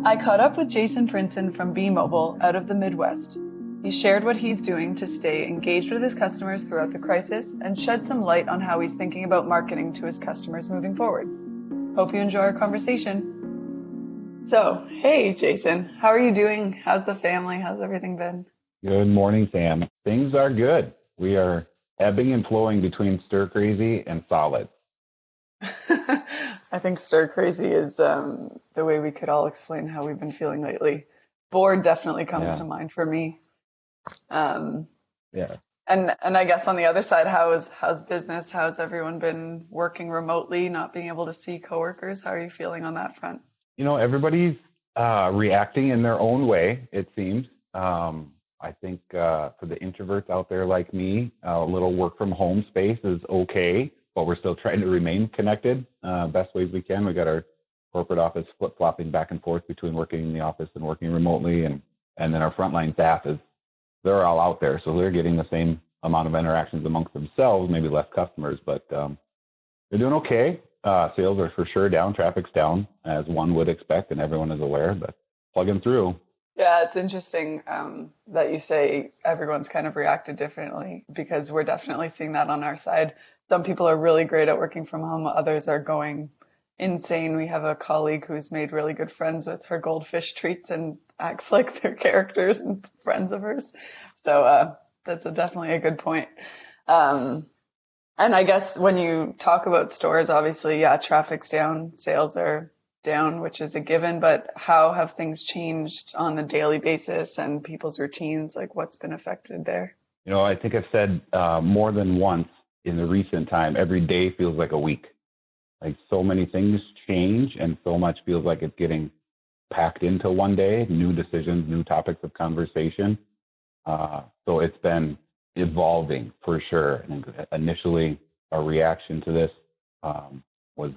I caught up with Jason Prinsen from BeMobile out of the Midwest. He shared what he's doing to stay engaged with his customers throughout the crisis and shed some light on how he's thinking about marketing to his customers moving forward. Hope you enjoy our conversation. So, hey Jason, how are you doing? How's the family? How's everything been? Good morning, Sam. Things are good. We are ebbing and flowing between stir crazy and solid. I think stir crazy is the way we could all explain how we've been feeling lately. Bored definitely comes to mind for me. And I guess on the other side, how's business? How's everyone been working remotely, not being able to see coworkers? How are you feeling on that front? You know, everybody's reacting in their own way, it seems. I think for the introverts out there like me, a little work from home space is okay, but we're still trying to remain connected best ways we can. We got our corporate office flip-flopping back and forth between working in the office and working remotely, and then our frontline staff they're all out there, so they're getting the same amount of interactions amongst themselves, maybe less customers, but they're doing okay. Sales are for sure down, traffic's down, as one would expect, and everyone is aware, but plugging through. Yeah, it's interesting that you say everyone's kind of reacted differently, because we're definitely seeing that on our side. Some people are really great at working from home. Others are going insane. We have a colleague who's made really good friends with her goldfish treats and acts like they're characters and friends of hers. So that's definitely a good point. And I guess when you talk about stores, obviously, traffic's down, sales are down, which is a given, but how have things changed on a daily basis and people's routines? Like, what's been affected there? You know, I think I've said more than once in the recent time, every day feels like a week. Like, so many things change and so much feels like it's getting packed into one day, new decisions, new topics of conversation. So it's been evolving for sure. And initially, our reaction to this was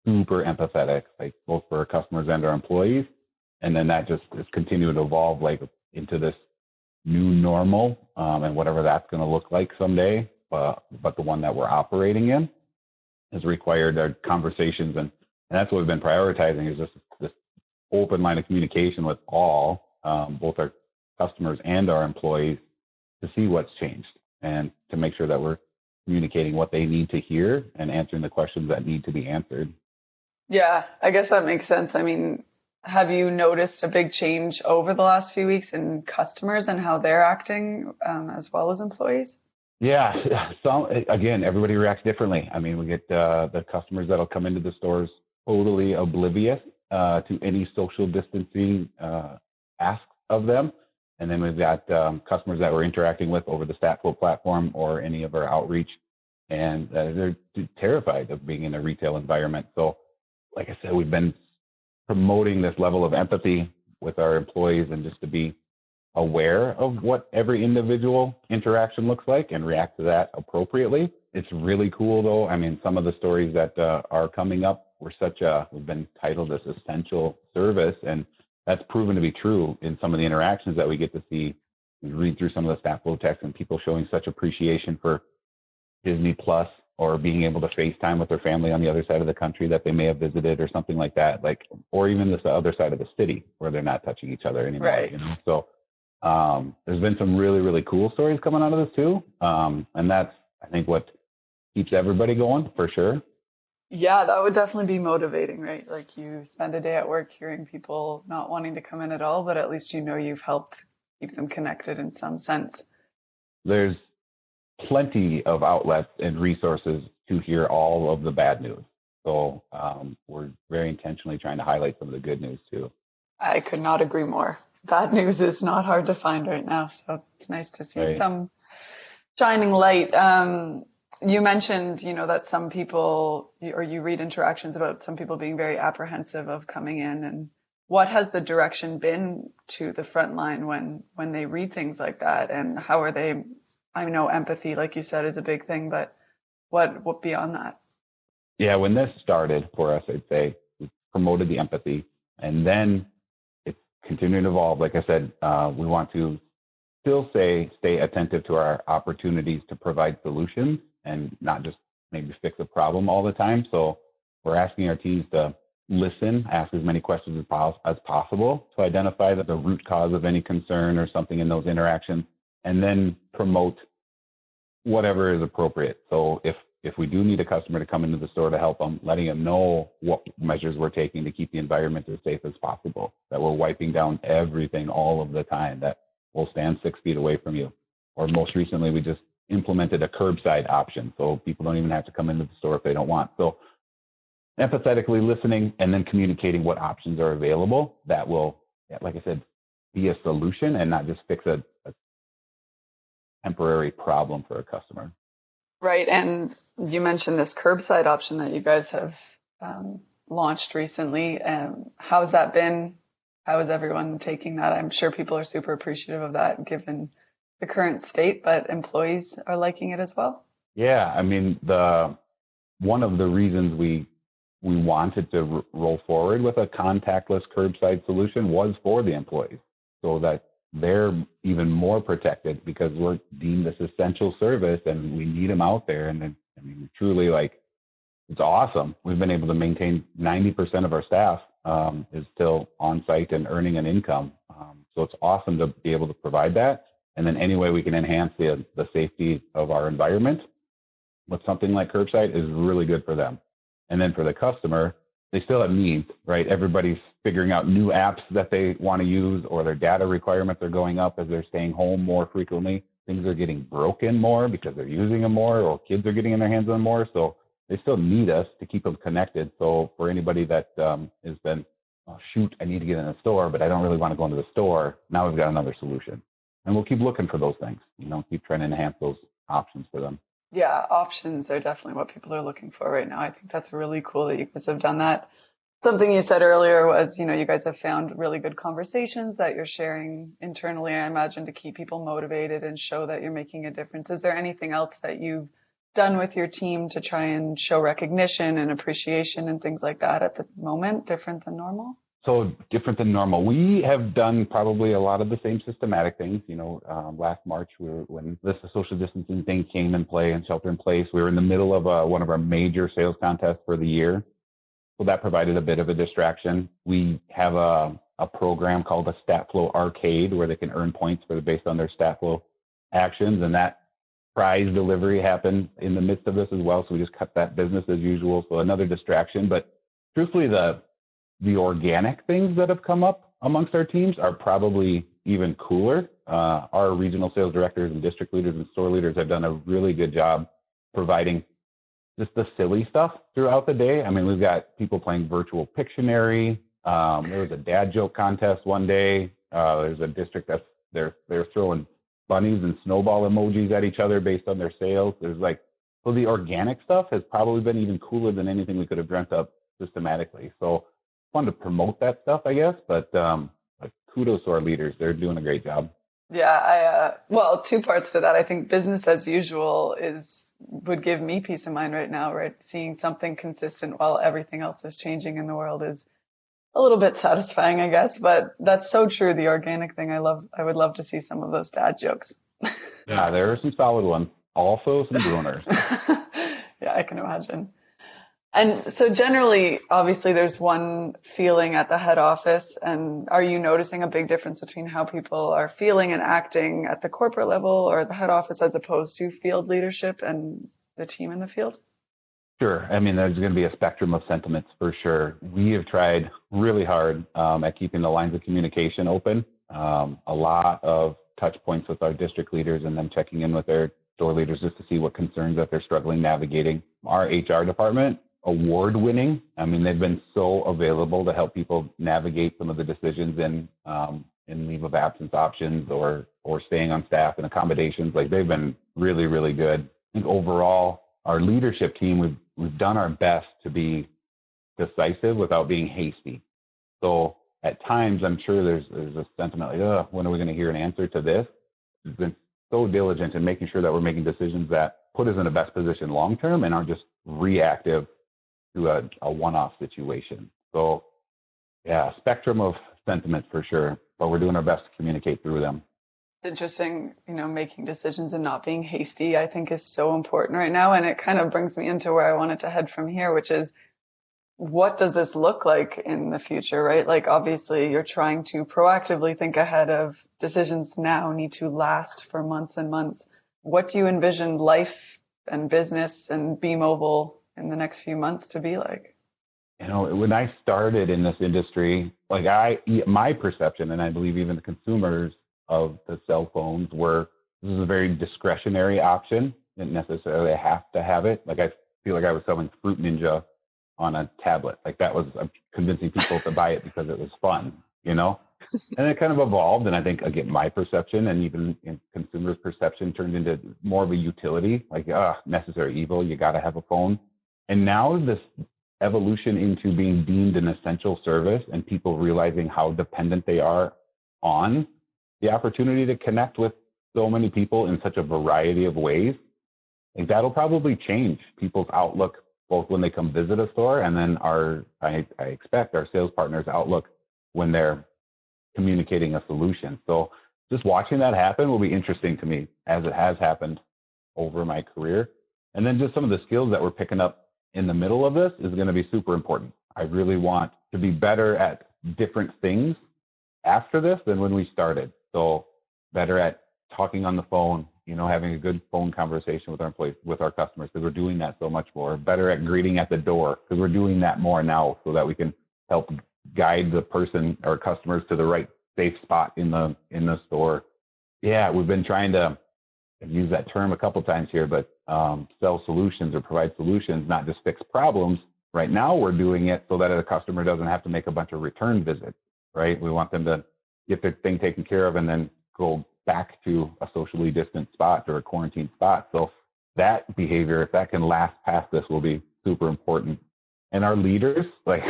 super empathetic, like both for our customers and our employees. And then that just is continuing to evolve like into this new normal and whatever that's going to look like someday. But the one that we're operating in has required our conversations. And that's what we've been prioritizing, is just this open line of communication with all, both our customers and our employees, to see what's changed and to make sure that we're communicating what they need to hear and answering the questions that need to be answered. Yeah, I guess that makes sense. I mean, have you noticed a big change over the last few weeks in customers and how they're acting as well as employees? Yeah, again, everybody reacts differently. I mean, we get the customers that'll come into the stores totally oblivious to any social distancing asks of them. And then we've got customers that we're interacting with over the Statflo platform or any of our outreach, and they're terrified of being in a retail environment. So, like I said, we've been promoting this level of empathy with our employees and just to be aware of what every individual interaction looks like and react to that appropriately. It's really cool, though. I mean, some of the stories that are coming up we've been titled as essential service, and that's proven to be true in some of the interactions that we get to see. We read through some of the Statflo text and people showing such appreciation for Disney Plus or being able to FaceTime with their family on the other side of the country that they may have visited or something like that, or even the other side of the city where they're not touching each other anymore. Right. You know? So there's been some really, really cool stories coming out of this too. And that's, I think, what keeps everybody going for sure. Yeah, that would definitely be motivating, right? Like, you spend a day at work hearing people not wanting to come in at all, but at least you know you've helped keep them connected in some sense. There's plenty of outlets and resources to hear all of the bad news. So we're very intentionally trying to highlight some of the good news too. I could not agree more. Bad news is not hard to find right now, so it's nice to see some shining light. You mentioned, that some people, or you read interactions about some people being very apprehensive of coming in. And what has the direction been to the front line when they read things like that? And how are they, I know empathy, like you said, is a big thing, but what beyond that? Yeah, when this started for us, I'd say we promoted the empathy, and then it's continuing to evolve. Like I said, we want to still stay attentive to our opportunities to provide solutions and not just maybe fix a problem all the time. So we're asking our teams to listen, ask as many questions as possible to identify the root cause of any concern or something in those interactions, and then promote whatever is appropriate. So if we do need a customer to come into the store to help them, letting them know what measures we're taking to keep the environment as safe as possible, that we're wiping down everything all of the time, that we'll stand 6 feet away from you. Or most recently, we just implemented a curbside option, so people don't even have to come into the store if they don't want. So empathetically listening and then communicating what options are available, that will, like I said, be a solution and not just fix a temporary problem for a customer. Right. And you mentioned this curbside option that you guys have launched recently. How's that been? How is everyone taking that? I'm sure people are super appreciative of that given the current state, but employees are liking it as well. Yeah. I mean, one of the reasons we wanted to roll forward with a contactless curbside solution was for the employees, so that they're even more protected, because we're deemed this essential service and we need them out there. And I mean, truly, like, it's awesome. We've been able to maintain 90% of our staff is still on site and earning an income. So it's awesome to be able to provide that. And then any way we can enhance the safety of our environment with something like curbside is really good for them. And then for the customer, they still have needs, right? Everybody's figuring out new apps that they want to use, or their data requirements are going up as they're staying home more frequently. Things are getting broken more because they're using them more, or kids are getting in their hands on more. So they still need us to keep them connected. So for anybody that has been, oh, shoot, I need to get in a store, but I don't really want to go into the store, now we've got another solution. And we'll keep looking for those things, keep trying to enhance those options for them. Yeah, options are definitely what people are looking for right now. I think that's really cool that you guys have done that. Something you said earlier was, you guys have found really good conversations that you're sharing internally, I imagine, to keep people motivated and show that you're making a difference. Is there anything else that you've done with your team to try and show recognition and appreciation and things like that at the moment, different than normal? So different than normal. We have done probably a lot of the same systematic things. Last March, when this social distancing thing came in play and shelter in place, we were in the middle of one of our major sales contests for the year. So that provided a bit of a distraction. We have a program called a Statflo Arcade, where they can earn points based on their Statflo actions. And that prize delivery happened in the midst of this as well. So we just cut that business as usual. So another distraction. But truthfully, the organic things that have come up amongst our teams are probably even cooler. Our regional sales directors and district leaders and store leaders have done a really good job providing just the silly stuff throughout the day. I mean, we've got people playing virtual Pictionary. There was a dad joke contest one day. There's a district that's they're throwing bunnies and snowball emojis at each other based on their sales. So the organic stuff has probably been even cooler than anything we could have dreamt up systematically. So fun to promote that stuff, I guess, but kudos to our leaders. They're doing a great job. Yeah, well, two parts to that. I think business as usual would give me peace of mind right now, right? Seeing something consistent while everything else is changing in the world is a little bit satisfying, I guess, but that's so true. The organic thing, I would love to see some of those dad jokes. Yeah, there are some solid ones. Also some groaners. Yeah, I can imagine. And so generally, obviously, there's one feeling at the head office. And are you noticing a big difference between how people are feeling and acting at the corporate level or the head office as opposed to field leadership and the team in the field? Sure. I mean, there's going to be a spectrum of sentiments for sure. We have tried really hard at keeping the lines of communication open. A lot of touch points with our district leaders and them checking in with their store leaders just to see what concerns that they're struggling navigating. Our HR department, award-winning. I mean, they've been so available to help people navigate some of the decisions in leave of absence options or staying on staff and accommodations. Like, they've been really, really good. I think overall, our leadership team, we've done our best to be decisive without being hasty. So at times, I'm sure there's a sentiment like, when are we going to hear an answer to this? We've been so diligent in making sure that we're making decisions that put us in the best position long-term and aren't just reactive to a one-off situation. So yeah, spectrum of sentiment for sure, but we're doing our best to communicate through them. Interesting, making decisions and not being hasty, I think, is so important right now. And it kind of brings me into where I wanted to head from here, which is what does this look like in the future, right? Like obviously you're trying to proactively think ahead of decisions now need to last for months and months. What do you envision life and business and BeMobile in the next few months to be like? When I started in this industry, my perception, and I believe even the consumers of the cell phones were, this is a very discretionary option. Didn't necessarily have to have it. Like I feel like I was selling Fruit Ninja on a tablet. Like that was convincing people to buy it because it was fun, And it kind of evolved. And I think, again, my perception and even consumers' perception turned into more of a utility, like necessary evil. You got to have a phone. And now this evolution into being deemed an essential service and people realizing how dependent they are on the opportunity to connect with so many people in such a variety of ways. Like that'll probably change people's outlook, both when they come visit a store and then I expect our sales partners' outlook when they're communicating a solution. So just watching that happen will be interesting to me, as it has happened over my career. And then just some of the skills that we're picking up in the middle of this is going to be super important. I really want to be better at different things after this than when we started. So better at talking on the phone, having a good phone conversation with our employees, with our customers, because we're doing that so much more. Better at greeting at the door, because we're doing that more now, so that we can help guide the person or customers to the right safe spot in the store. Yeah, we've been trying to use that term a couple times here, but sell solutions or provide solutions, not just fix problems. Right now, we're doing it so that a customer doesn't have to make a bunch of return visits, right? We want them to get their thing taken care of and then go back to a socially distant spot or a quarantine spot. So that behavior, if that can last past this, will be super important. And our leaders, this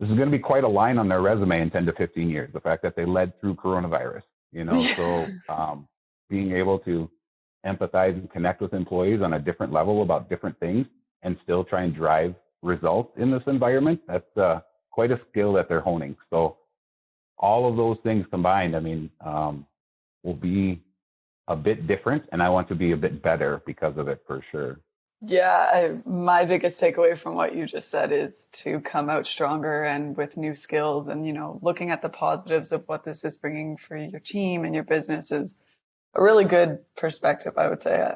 is going to be quite a line on their resume in 10 to 15 years, the fact that they led through coronavirus, So being able to empathize and connect with employees on a different level about different things and still try and drive results in this environment, that's quite a skill that they're honing. So all of those things combined, will be a bit different, and I want to be a bit better because of it, for sure. Yeah, my biggest takeaway from what you just said is to come out stronger and with new skills and, looking at the positives of what this is bringing for your team and your business is a really good perspective, I would say.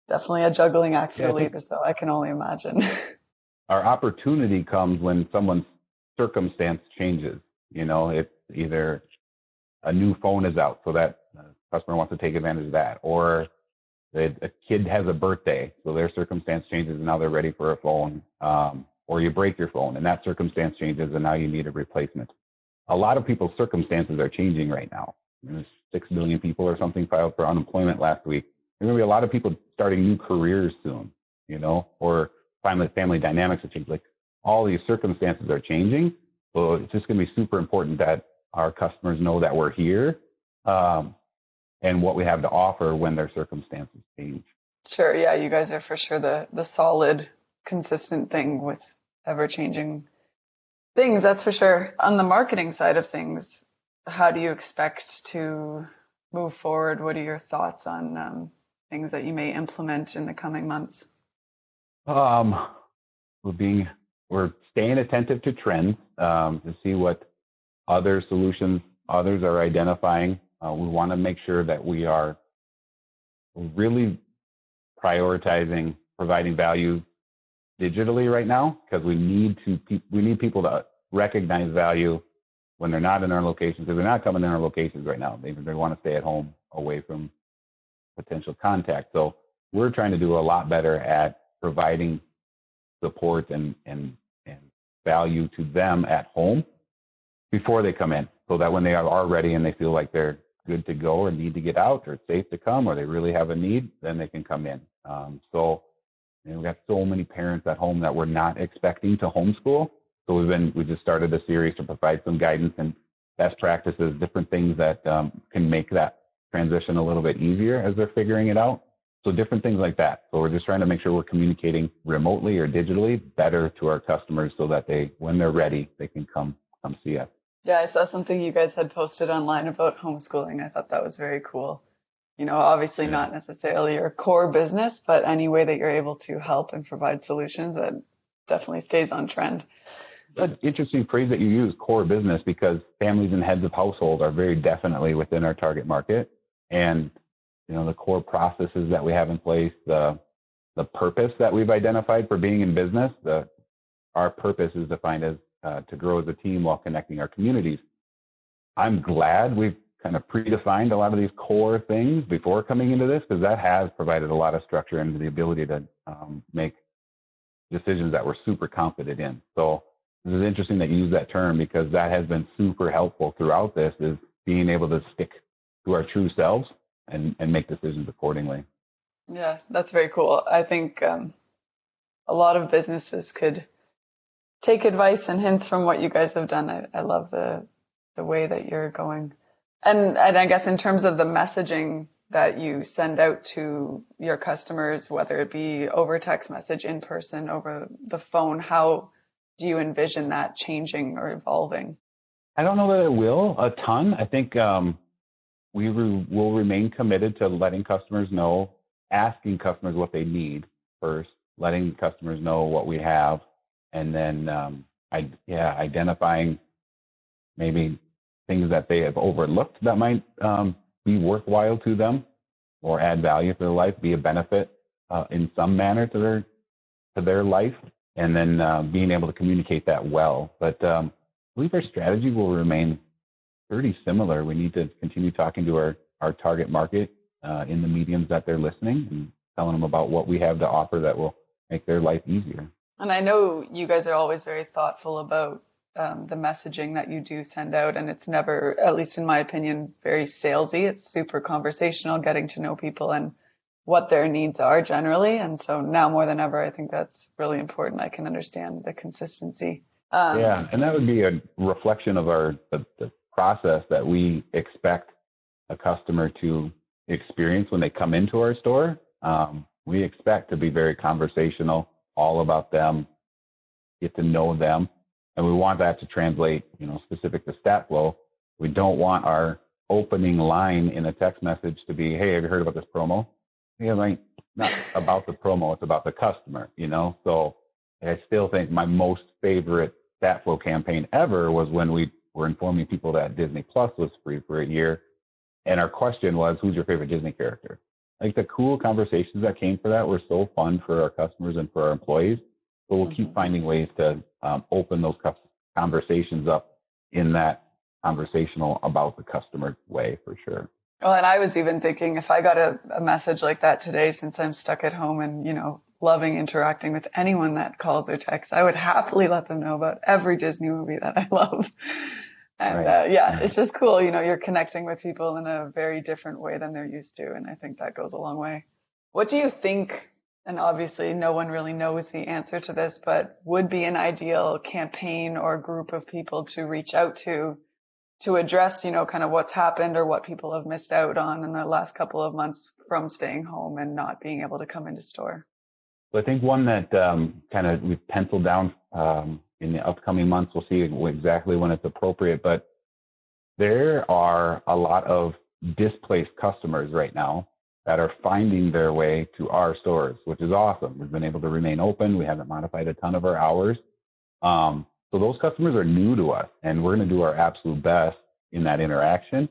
Definitely a juggling act for a leader, so I can only imagine. Our opportunity comes when someone's circumstance changes. It's either a new phone is out, so that customer wants to take advantage of that, or a kid has a birthday, so their circumstance changes and now they're ready for a phone, or you break your phone and that circumstance changes and now you need a replacement. A lot of people's circumstances are changing right now. There's 6 million people or something filed for unemployment last week. There's going to be a lot of people starting new careers soon, or family dynamics are changing. Like all these circumstances are changing. So it's just going to be super important that our customers know that we're here and what we have to offer when their circumstances change. Sure. Yeah, you guys are for sure the solid, consistent thing with ever-changing things. That's for sure. On the marketing side of things, how do you expect to move forward? What are your thoughts on things that you may implement in the coming months? We're staying attentive to trends to see what other solutions others are identifying. We want to make sure that we are really prioritizing providing value digitally right now, because we need people to recognize value when they're not in our locations, because they're not coming in our locations right now. They want to stay at home away from potential contact. So we're trying to do a lot better at providing support and value to them at home before they come in, so that when they are ready and they feel like they're good to go or need to get out or it's safe to come or they really have a need, then they can come in. We have so many parents at home that we're not expecting to homeschool. So we just started a series to provide some guidance and best practices, different things that can make that transition a little bit easier as they're figuring it out. So different things like that. So we're just trying to make sure we're communicating remotely or digitally better to our customers so that when they're ready, they can come see us. Yeah, I saw something you guys had posted online about homeschooling. I thought that was very cool. Obviously not necessarily your core business, but any way that you're able to help and provide solutions, that definitely stays on trend. That's an interesting phrase that you use, core business, because families and heads of household are very definitely within our target market. And, the core processes that we have in place, the purpose that we've identified for being in business, our purpose is defined as to grow as a team while connecting our communities. I'm glad we've kind of predefined a lot of these core things before coming into this, because that has provided a lot of structure and the ability to make decisions that we're super confident in. So this is interesting that you use that term, because that has been super helpful throughout this, is being able to stick to our true selves and make decisions accordingly. Yeah, that's very cool. I think a lot of businesses could take advice and hints from what you guys have done. I love the way that you're going. And I guess in terms of the messaging that you send out to your customers, whether it be over text message, in person, over the phone, how do you envision that changing or evolving? I don't know that it will a ton. I think we will remain committed to letting customers know, asking customers what they need first, letting customers know what we have, and then identifying maybe things that they have overlooked that might be worthwhile to them or add value to their life, be a benefit in some manner to their life, and then being able to communicate that well. But I believe our strategy will remain pretty similar. We need to continue talking to our target market in the mediums that they're listening, and telling them about what we have to offer that will make their life easier. And I know you guys are always very thoughtful about the messaging that you do send out, and it's never, at least in my opinion, very salesy. It's super conversational, getting to know people and what their needs are generally. And so now more than ever, I think that's really important. I can understand the consistency. And that would be a reflection of the process that we expect a customer to experience when they come into our store. We expect to be very conversational, all about them, get to know them. And we want that to translate, specific to Statflo. We don't want our opening line in a text message to be, hey, have you heard about this promo? Yeah, not about the promo, it's about the customer, So I still think my most favorite Statflo campaign ever was when we were informing people that Disney Plus was free for a year. And our question was, who's your favorite Disney character? The cool conversations that came for that were so fun for our customers and for our employees. So we'll keep finding ways to open those conversations up in that conversational about the customer way, for sure. Well, and I was even thinking, if I got a message like that today, since I'm stuck at home and, loving interacting with anyone that calls or texts, I would happily let them know about every Disney movie that I love. And right. It's just cool. You're connecting with people in a very different way than they're used to. And I think that goes a long way. What do you think, and obviously no one really knows the answer to this, but would be an ideal campaign or group of people to reach out to address, kind of what's happened or what people have missed out on in the last couple of months from staying home and not being able to come into store? So I think one that kind of we've penciled down in the upcoming months, we'll see exactly when it's appropriate, but there are a lot of displaced customers right now that are finding their way to our stores, which is awesome. We've been able to remain open. We haven't modified a ton of our hours. So those customers are new to us, and we're going to do our absolute best in that interaction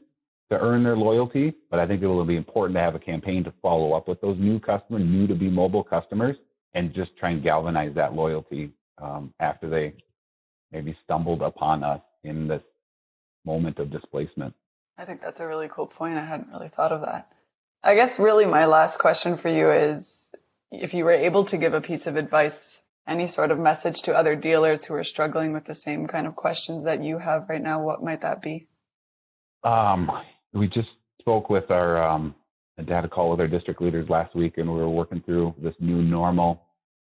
to earn their loyalty. But I think it will be important to have a campaign to follow up with those new customers, new to BeMobile customers, and just try and galvanize that loyalty after they maybe stumbled upon us in this moment of displacement. I think that's a really cool point. I hadn't really thought of that. I guess really my last question for you is, if you were able to give a piece of advice, any sort of message to other dealers who are struggling with the same kind of questions that you have right now, what might that be? We just spoke with our data call with our district leaders last week, and we were working through this new normal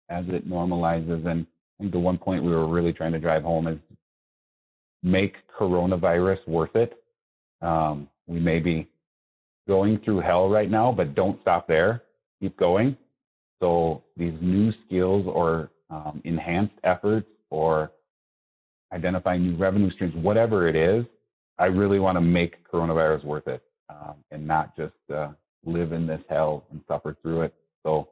as it normalizes. And I think the one point we were really trying to drive home is make coronavirus worth it. We may be going through hell right now, but don't stop there. Keep going. So these new skills or enhanced efforts or identifying new revenue streams, whatever it is, I really want to make coronavirus worth it and not just live in this hell and suffer through it. So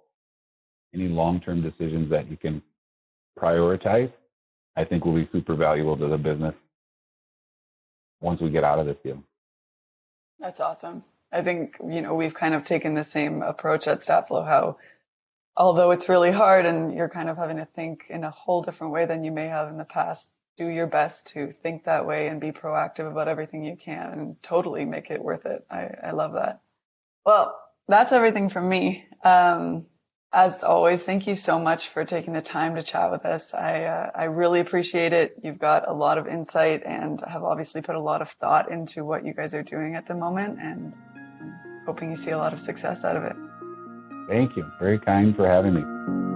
any long-term decisions that you can prioritize, I think will be super valuable to the business once we get out of this deal. That's awesome. I think, we've kind of taken the same approach at Statflo, how although it's really hard and you're kind of having to think in a whole different way than you may have in the past, do your best to think that way and be proactive about everything you can and totally make it worth it. I love that. Well, that's everything from me. As always, thank you so much for taking the time to chat with us. I really appreciate it. You've got a lot of insight and have obviously put a lot of thought into what you guys are doing at the moment, and I'm hoping you see a lot of success out of it. Thank you. Very kind for having me.